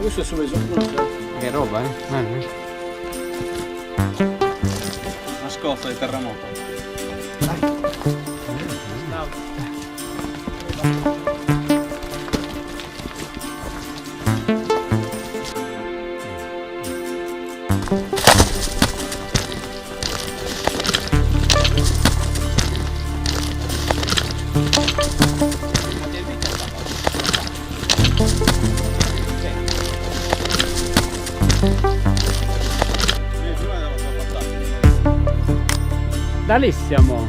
Questo è solo isopunto. Che roba, eh? Guarda. Una scossa di terremoto. Da lì siamo.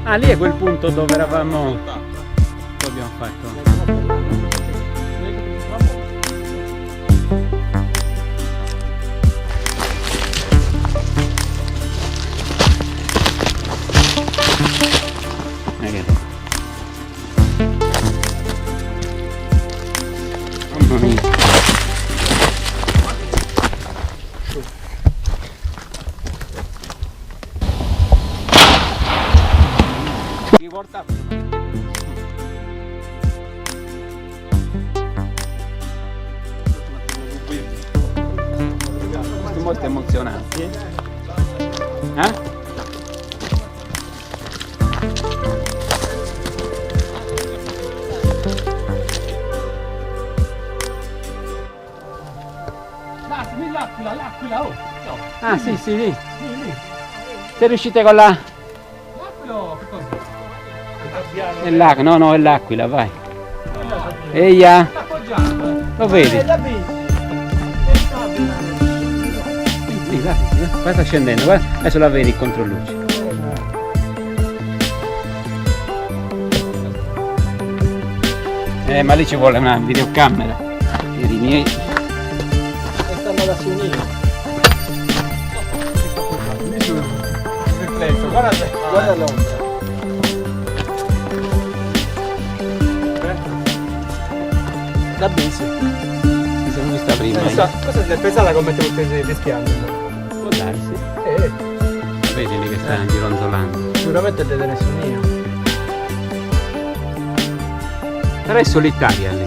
Ah, lì è quel punto dove eravamo. Che abbiamo fatto? Mamma mia. Sono molto emozionanti. Eh? L'aquila, oh! Ah sì, sì, sì. Se riuscite con la... L'aquila, che cosa? È l'aquila, no, è l'aquila, vai. Eia, lo vedi? Sì, la vedi, guarda, sta scendendo, guarda, adesso la vedi contro luce. Ma lì ci vuole una videocamera. Per i miei. Stanno da Sunino. Riflesso, guarda l'ombra. La bisi. Mi sono vista prima. Questa è pesata come te stai fischiando. Può darsi. Vedi lì che sta gironzolando. Sicuramente è delle Sunino. Però è solitaria lì.